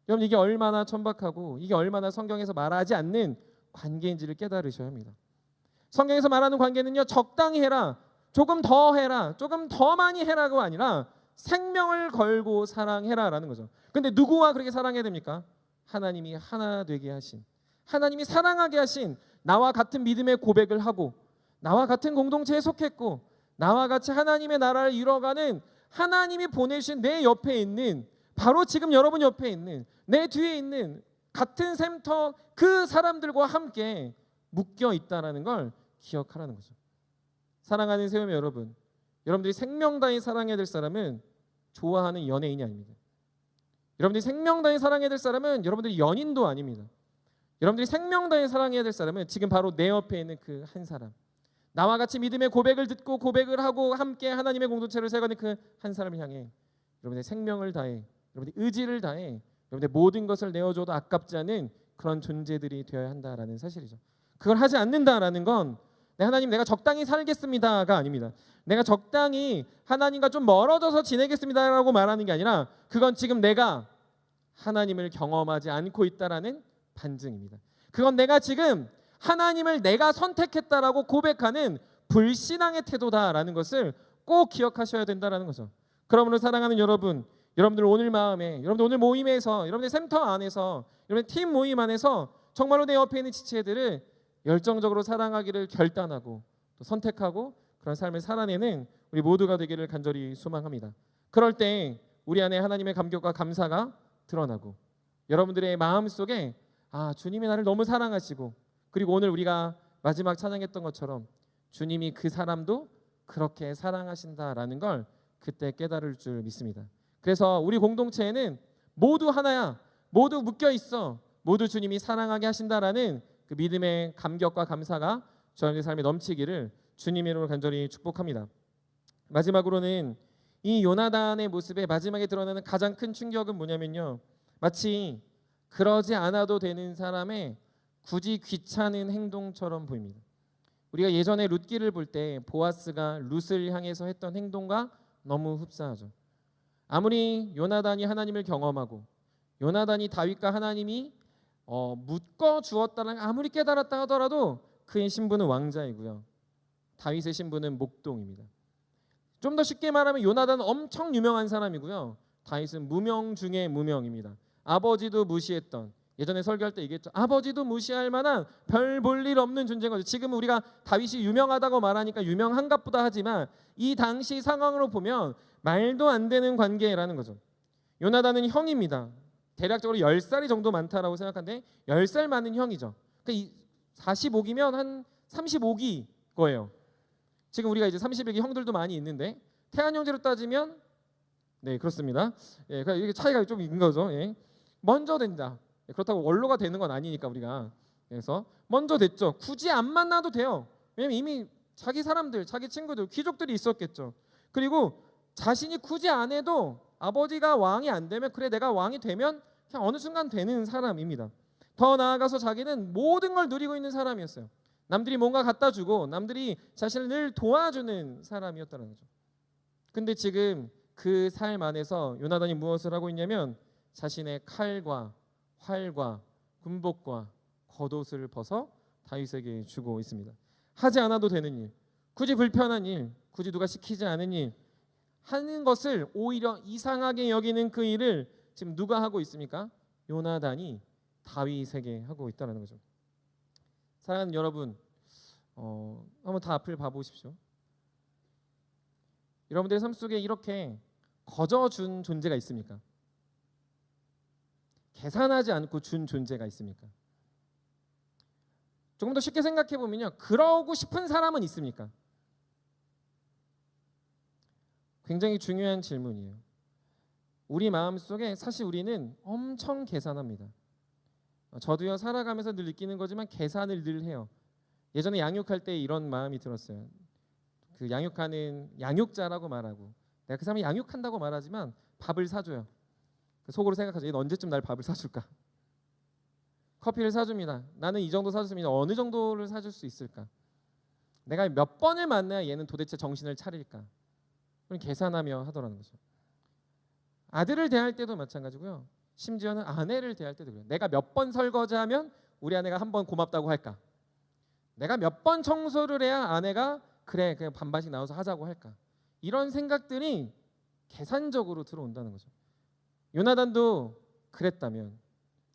Speaker 1: 여러분, 이게 얼마나 천박하고 이게 얼마나 성경에서 말하지 않는 관계인지를 깨달으셔야 합니다. 성경에서 말하는 관계는요, 적당히 해라, 조금 더 해라, 조금 더 많이 해라가 아니라 생명을 걸고 사랑해라라는 거죠. 근데 누구와 그렇게 사랑해야 됩니까? 하나님이 하나 되게 하신, 하나님이 사랑하게 하신, 나와 같은 믿음의 고백을 하고 나와 같은 공동체에 속했고 나와 같이 하나님의 나라를 이뤄가는 하나님이 보내신 내 옆에 있는, 바로 지금 여러분 옆에 있는, 내 뒤에 있는 같은 샘터 그 사람들과 함께 묶여 있다라는 걸 기억하라는 거죠. 사랑하는 세우미 여러분, 여러분들이 생명 다해 사랑해야 될 사람은 좋아하는 연예인이 아닙니다. 여러분들이 생명 다해 사랑해야 될 사람은 여러분들이 연인도 아닙니다. 여러분들이 생명 다해 사랑해야 될 사람은 지금 바로 내 옆에 있는 그 한 사람, 나와 같이 믿음의 고백을 듣고 고백을 하고 함께 하나님의 공동체를 세워가는 그 한 사람을 향해 여러분의 생명을 다해, 여러분의 의지를 다해, 여러분의 모든 것을 내어줘도 아깝지 않은 그런 존재들이 되어야 한다라는 사실이죠. 그걸 하지 않는다라는 건 하나님 내가 적당히 살겠습니다가 아닙니다. 내가 적당히 하나님과 좀 멀어져서 지내겠습니다라고 말하는 게 아니라 그건 지금 내가 하나님을 경험하지 않고 있다라는 반증입니다. 그건 내가 지금 하나님을 내가 선택했다라고 고백하는 불신앙의 태도다라는 것을 꼭 기억하셔야 된다라는 거죠. 그러므로 사랑하는 여러분, 여러분들 오늘 마음에, 여러분들 오늘 모임에서, 여러분들 센터 안에서, 여러분들 팀 모임 안에서 정말로 내 옆에 있는 지체들을 열정적으로 사랑하기를 결단하고 또 선택하고 그런 삶을 살아내는 우리 모두가 되기를 간절히 소망합니다. 그럴 때 우리 안에 하나님의 감격과 감사가 드러나고 여러분들의 마음속에 주님이 나를 너무 사랑하시고, 그리고 오늘 우리가 마지막 찬양했던 것처럼 주님이 그 사람도 그렇게 사랑하신다라는 걸 그때 깨달을 줄 믿습니다. 그래서 우리 공동체에는 모두 하나야, 모두 묶여 있어, 모두 주님이 사랑하게 하신다라는 그 믿음의 감격과 감사가 저희의 삶에 넘치기를 주님의 이름으로 간절히 축복합니다. 마지막으로는 이 요나단의 모습에 마지막에 드러나는 가장 큰 충격은 뭐냐면요, 마치 그러지 않아도 되는 사람의 굳이 귀찮은 행동처럼 보입니다. 우리가 예전에 룻기를 볼 때 보아스가 룻을 향해서 했던 행동과 너무 흡사하죠. 아무리 요나단이 하나님을 경험하고 요나단이 다윗과 하나님이 묶어 주었다는 아무리 깨달았다 하더라도 그의 신분은 왕자이고요. 다윗의 신분은 목동입니다. 좀 더 쉽게 말하면 요나단은 엄청 유명한 사람이고요. 다윗은 무명 중에 무명입니다. 아버지도 무시했던, 예전에 설교할 때 얘기했죠. 아버지도 무시할 만한 별 볼 일 없는 존재인 거죠. 지금은 우리가 다윗이 유명하다고 말하니까 유명한가 보다 하지만 이 당시 상황으로 보면 말도 안 되는 관계라는 거죠. 요나단은 형입니다. 대략적으로 10살이 정도 많다라고 생각하는데 10살 많은 형이죠. 그러니까 45기면 한 35기 거예요. 지금 우리가 이제 31기 형들도 많이 있는데 태안 형제로 따지면 네 그렇습니다. 예, 그러니까 이게 차이가 좀 있는 거죠. 예. 먼저 된다. 그렇다고 원로가 되는 건 아니니까 우리가 그래서 먼저 됐죠. 굳이 안 만나도 돼요. 왜냐면 이미 자기 사람들, 자기 친구들, 귀족들이 있었겠죠. 그리고 자신이 굳이 안 해도 아버지가 왕이 안 되면 그래 내가 왕이 되면 그냥 어느 순간 되는 사람입니다. 더 나아가서 자기는 모든 걸 누리고 있는 사람이었어요. 남들이 뭔가 갖다 주고 남들이 자신을 늘 도와주는 사람이었다는 거죠. 근데 지금 그 삶 안에서 요나단이 무엇을 하고 있냐면 자신의 칼과 활과 군복과 겉옷을 벗어 다윗에게 주고 있습니다. 하지 않아도 되는 일, 굳이 불편한 일, 굳이 누가 시키지 않은 일 하는 것을 오히려 이상하게 여기는 그 일을 지금 누가 하고 있습니까? 요나단이 다윗에게 하고 있다는 거죠. 사랑하는 여러분, 한번 다 앞을 봐보십시오. 여러분들의 삶 속에 이렇게 거저준 존재가 있습니까? 계산하지 않고 준 존재가 있습니까? 조금 더 쉽게 생각해 보면요, 그러고 싶은 사람은 있습니까? 굉장히 중요한 질문이에요. 우리 마음속에 사실 우리는 엄청 계산합니다. 저도요 살아가면서 늘 느끼는 거지만 계산을 늘 해요. 예전에 양육할 때 이런 마음이 들었어요. 그 양육하는 양육자라고 말하고 내가 그 사람이 양육한다고 말하지만 밥을 사줘요. 속으로 생각하죠. 얘는 언제쯤 날 밥을 사줄까? 커피를 사줍니다. 나는 이 정도 사줬습니다. 어느 정도를 사줄 수 있을까? 내가 몇 번을 만나야 얘는 도대체 정신을 차릴까? 그런 계산하며 하더라는 거죠. 아들을 대할 때도 마찬가지고요. 심지어는 아내를 대할 때도 그래요. 내가 몇 번 설거지하면 우리 아내가 한 번 고맙다고 할까? 내가 몇 번 청소를 해야 아내가 그래 그냥 반반씩 나눠서 하자고 할까? 이런 생각들이 계산적으로 들어온다는 거죠. 요나단도 그랬다면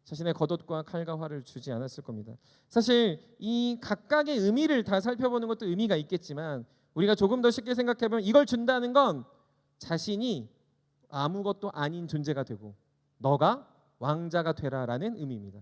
Speaker 1: 자신의 겉옷과 칼과 활을 주지 않았을 겁니다. 사실 이 각각의 의미를 다 살펴보는 것도 의미가 있겠지만 우리가 조금 더 쉽게 생각해보면 이걸 준다는 건 자신이 아무것도 아닌 존재가 되고 너가 왕자가 되라라는 의미입니다.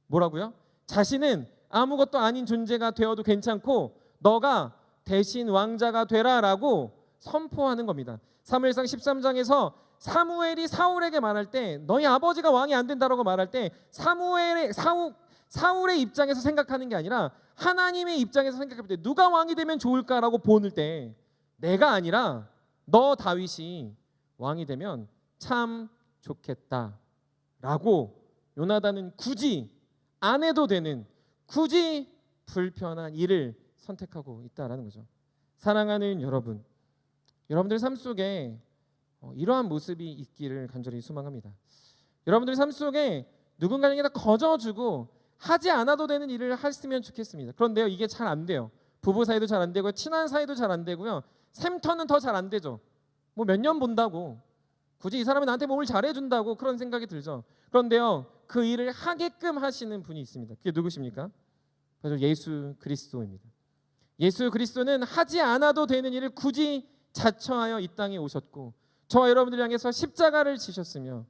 Speaker 1: 뭐라고요? 자신은 아무것도 아닌 존재가 되어도 괜찮고 너가 대신 왕자가 되라라고 선포하는 겁니다. 사무엘상 13장에서 사무엘이 사울에게 말할 때 너희 아버지가 왕이 안 된다라고 말할 때 사울의 입장에서 생각하는 게 아니라 하나님의 입장에서 생각할 때 누가 왕이 되면 좋을까라고 보는 때 내가 아니라 너 다윗이 왕이 되면 참 좋겠다라고 요나단은 굳이 안 해도 되는 굳이 불편한 일을 선택하고 있다라는 거죠. 사랑하는 여러분, 여러분들 삶 속에 이러한 모습이 있기를 간절히 소망합니다. 여러분들 삶 속에 누군가에게 거저주고 하지 않아도 되는 일을 했으면 좋겠습니다. 그런데요, 이게 잘 안 돼요. 부부 사이도 잘 안 되고요, 친한 사이도 잘 안 되고요, 샘터는 더 잘 안 되죠. 뭐 몇 년 본다고 굳이 이 사람이 나한테 뭘 잘해준다고 그런 생각이 들죠. 그런데요, 그 일을 하게끔 하시는 분이 있습니다. 그게 누구십니까? 바로 예수 그리스도입니다. 예수 그리스도는 하지 않아도 되는 일을 굳이 자처하여 이 땅에 오셨고 저와 여러분들 향해서 십자가를 지셨으며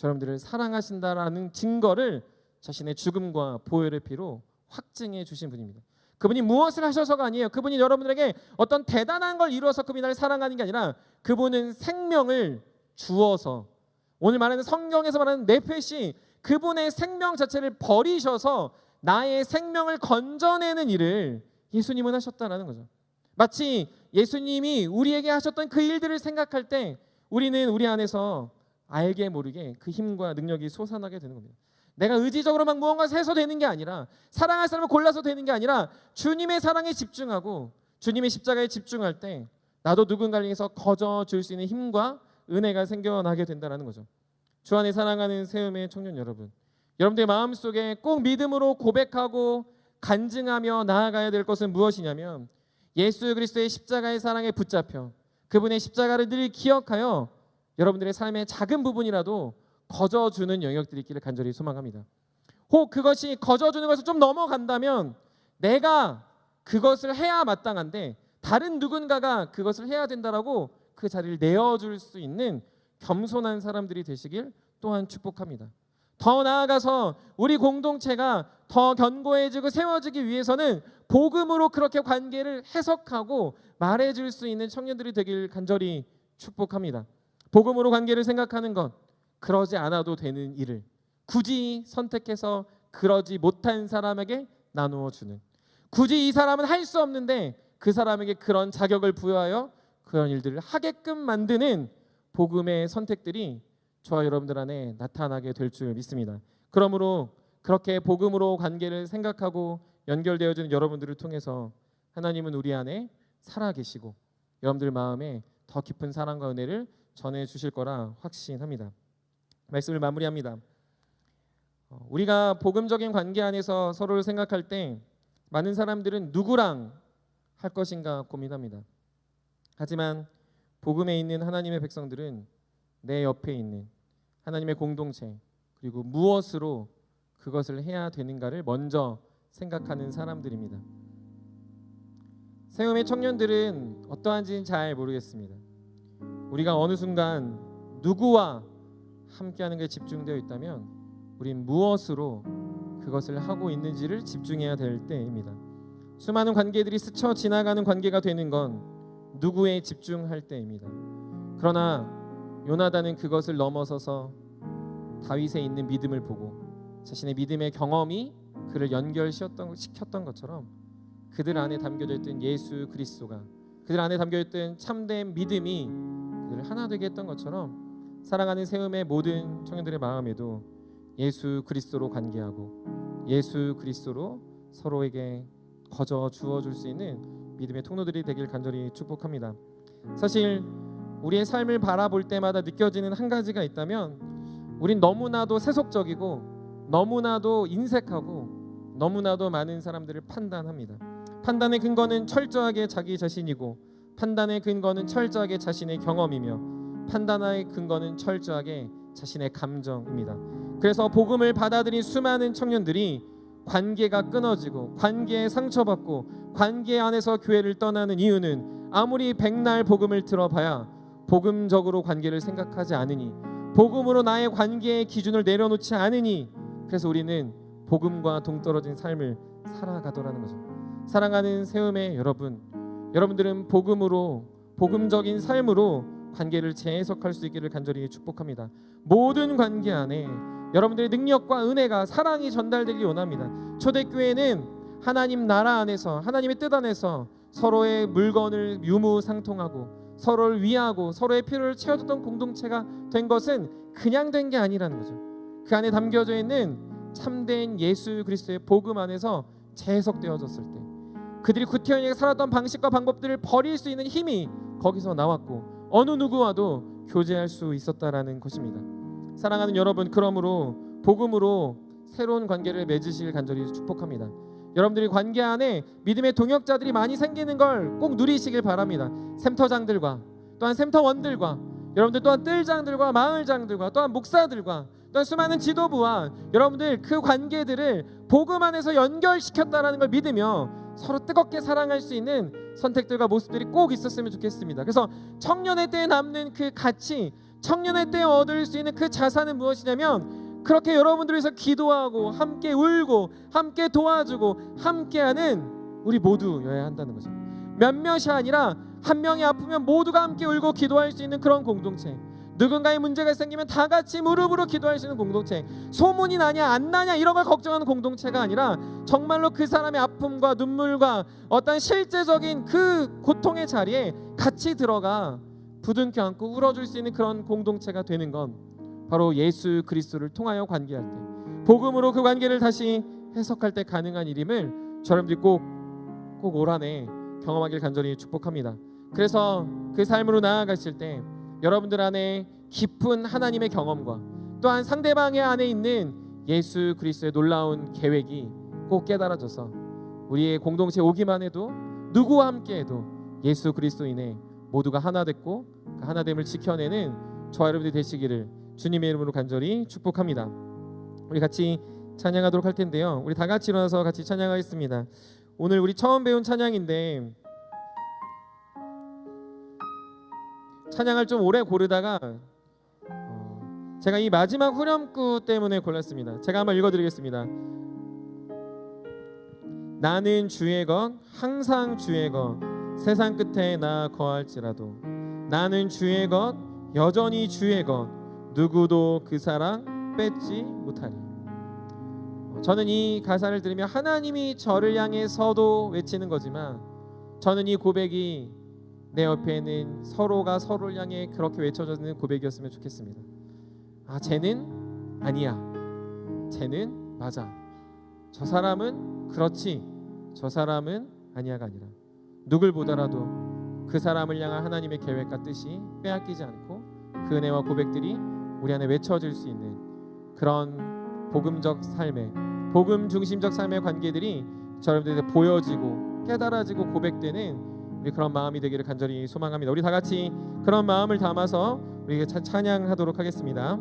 Speaker 1: 여러분들을 사랑하신다라는 증거를 자신의 죽음과 보혈의 피로 확증해 주신 분입니다. 그분이 무엇을 하셔서가 아니에요. 그분이 여러분들에게 어떤 대단한 걸 이루어서 그분이 나를 사랑하는 게 아니라 그분은 생명을 주어서 오늘 말하는 성경에서 말하는 네페시 그분의 생명 자체를 버리셔서 나의 생명을 건져내는 일을 예수님은 하셨다라는 거죠. 마치 예수님이 우리에게 하셨던 그 일들을 생각할 때 우리는 우리 안에서 알게 모르게 그 힘과 능력이 솟아나게 되는 겁니다. 내가 의지적으로 막 무언가 해서 되는 게 아니라, 사랑할 사람을 골라서 되는 게 아니라 주님의 사랑에 집중하고 주님의 십자가에 집중할 때 나도 누군가를 위해서 거저줄 수 있는 힘과 은혜가 생겨나게 된다는 거죠. 주 안에 사랑하는 세움의 청년 여러분, 여러분들의 마음속에 꼭 믿음으로 고백하고 간증하며 나아가야 될 것은 무엇이냐면, 예수 그리스도의 십자가의 사랑에 붙잡혀 그분의 십자가를 늘 기억하여 여러분들의 삶의 작은 부분이라도 거저주는 영역들이 있기를 간절히 소망합니다. 혹 그것이 거저주는 것을 좀 넘어간다면 내가 그것을 해야 마땅한데 다른 누군가가 그것을 해야 된다라고 그 자리를 내어줄 수 있는 겸손한 사람들이 되시길 또한 축복합니다. 더 나아가서 우리 공동체가 더 견고해지고 세워지기 위해서는 복음으로 그렇게 관계를 해석하고 말해줄 수 있는 청년들이 되길 간절히 축복합니다. 복음으로 관계를 생각하는 것, 그러지 않아도 되는 일을 굳이 선택해서 그러지 못한 사람에게 나누어 주는, 굳이 이 사람은 할 수 없는데 그 사람에게 그런 자격을 부여하여 그런 일들을 하게끔 만드는 복음의 선택들이 저와 여러분들 안에 나타나게 될 줄 믿습니다. 그러므로 그렇게 복음으로 관계를 생각하고 연결되어지는 여러분들을 통해서 하나님은 우리 안에 살아계시고 여러분들 마음에 더 깊은 사랑과 은혜를 전해주실 거라 확신합니다. 말씀을 마무리합니다. 우리가 복음적인 관계 안에서 서로를 생각할 때 많은 사람들은 누구랑 할 것인가 고민합니다. 하지만 복음에 있는 하나님의 백성들은 내 옆에 있는 하나님의 공동체, 그리고 무엇으로 그것을 해야 되는가를 먼저 생각하는 사람들입니다. 세움의 청년들은 어떠한지는 잘 모르겠습니다. 우리가 어느 순간 누구와 함께하는 게 집중되어 있다면 우린 무엇으로 그것을 하고 있는지를 집중해야 될 때입니다. 수많은 관계들이 스쳐 지나가는 관계가 되는 건 누구에 집중할 때입니다. 그러나 요나단은 그것을 넘어서서 다윗에 있는 믿음을 보고 자신의 믿음의 경험이 그를 연결시켰던 것처럼 그들 안에 담겨져 있던 예수 그리스도가, 그들 안에 담겨 있던 참된 믿음이 그들을 하나 되게 했던 것처럼 사랑하는 세움의 모든 청년들의 마음에도 예수 그리스도로 관계하고 예수 그리스도로 서로에게 거저 주어줄 수 있는 믿음의 통로들이 되길 간절히 축복합니다. 사실 우리의 삶을 바라볼 때마다 느껴지는 한 가지가 있다면, 우린 너무나도 세속적이고 너무나도 인색하고 너무나도 많은 사람들을 판단합니다. 판단의 근거는 철저하게 자기 자신이고, 판단의 근거는 철저하게 자신의 경험이며, 판단의 근거는 철저하게 자신의 감정입니다. 그래서 복음을 받아들인 수많은 청년들이 관계가 끊어지고 관계에 상처받고 관계 안에서 교회를 떠나는 이유는 아무리 백날 복음을 들어봐야 복음적으로 관계를 생각하지 않으니, 복음으로 나의 관계의 기준을 내려놓지 않으니, 그래서 우리는 복음과 동떨어진 삶을 살아가더라는 거죠. 사랑하는 세움의 여러분, 여러분들은 복음으로, 복음적인 삶으로 관계를 재해석할 수 있기를 간절히 축복합니다. 모든 관계 안에 여러분들의 능력과 은혜가, 사랑이 전달되길 원합니다. 초대교회는 하나님 나라 안에서, 하나님의 뜻 안에서 서로의 물건을 유무상통하고 서로를 위하고 서로의 필요를 채워줬던 공동체가 된 것은 그냥 된 게 아니라는 거죠. 그 안에 담겨져 있는 참된 예수 그리스도의 복음 안에서 재해석되어졌을 때 그들이 구태연하게 살았던 방식과 방법들을 버릴 수 있는 힘이 거기서 나왔고 어느 누구와도 교제할 수 있었다라는 것입니다. 사랑하는 여러분, 그러므로 복음으로 새로운 관계를 맺으실 간절히 축복합니다. 여러분들이 관계 안에 믿음의 동역자들이 많이 생기는 걸 꼭 누리시길 바랍니다. 샘터장들과 또한 샘터원들과 여러분들 또한 뜰장들과 마을장들과 또한 목사들과 또한 수많은 지도부와 여러분들 그 관계들을 복음 안에서 연결시켰다라는 걸 믿으며 서로 뜨겁게 사랑할 수 있는 선택들과 모습들이 꼭 있었으면 좋겠습니다. 그래서 청년의 때에 남는 그 가치, 청년의 때에 얻을 수 있는 그 자산은 무엇이냐면 그렇게 여러분들을 위해서 기도하고 함께 울고 함께 도와주고 함께하는 우리 모두여야 한다는 거죠. 몇몇이 아니라 한 명이 아프면 모두가 함께 울고 기도할 수 있는 그런 공동체, 누군가의 문제가 생기면 다 같이 무릎으로 기도할 수 있는 공동체, 소문이 나냐 안 나냐 이런 걸 걱정하는 공동체가 아니라 정말로 그 사람의 아픔과 눈물과 어떤 실제적인 그 고통의 자리에 같이 들어가 부둥켜 안고 울어줄 수 있는 그런 공동체가 되는 건 바로 예수 그리스도를 통하여 관계할 때, 복음으로 그 관계를 다시 해석할 때 가능한 일임을 여러분들이 꼭 올 한해 경험하길 간절히 축복합니다. 그래서 그 삶으로 나아가실 때 여러분들 안에 깊은 하나님의 경험과 또한 상대방의 안에 있는 예수 그리스도의 놀라운 계획이 꼭 깨달아져서 우리의 공동체 오기만 해도 누구와 함께 해도 예수 그리스도인의 모두가 하나 됐고 그 하나됨을 지켜내는 저와 여러분들이 되시기를 주님의 이름으로 간절히 축복합니다. 우리 같이 찬양하도록 할 텐데요. 우리 다 같이 일어나서 같이 찬양하겠습니다. 오늘 우리 처음 배운 찬양인데 찬양을 좀 오래 고르다가 제가 이 마지막 후렴구 때문에 골랐습니다. 제가 한번 읽어드리겠습니다. 나는 주의 것 항상 주의 것 세상 끝에 나 거할지라도 나는 주의 것 여전히 주의 것 누구도 그 사랑 뺏지 못하리. 저는 이 가사를 들으며 하나님이 저를 향해서도 외치는 거지만 저는 이 고백이 내 옆에 있는 서로가 서로를 향해 그렇게 외쳐지는 고백이었으면 좋겠습니다. 아, 쟤는 아니야, 쟤는 맞아, 저 사람은 그렇지, 저 사람은 아니야가 아니라 누굴 보더라도 그 사람을 향한 하나님의 계획과 뜻이 빼앗기지 않고 그 은혜와 고백들이 우리 안에 외쳐질 수 있는 그런 복음적 삶의 복음 중심적 삶의 관계들이 여러분들에게 보여지고 깨달아지고 고백되는 우리 그런 마음이 되기를 간절히 소망합니다. 우리 다 같이 그런 마음을 담아서 우리 찬양하도록 하겠습니다.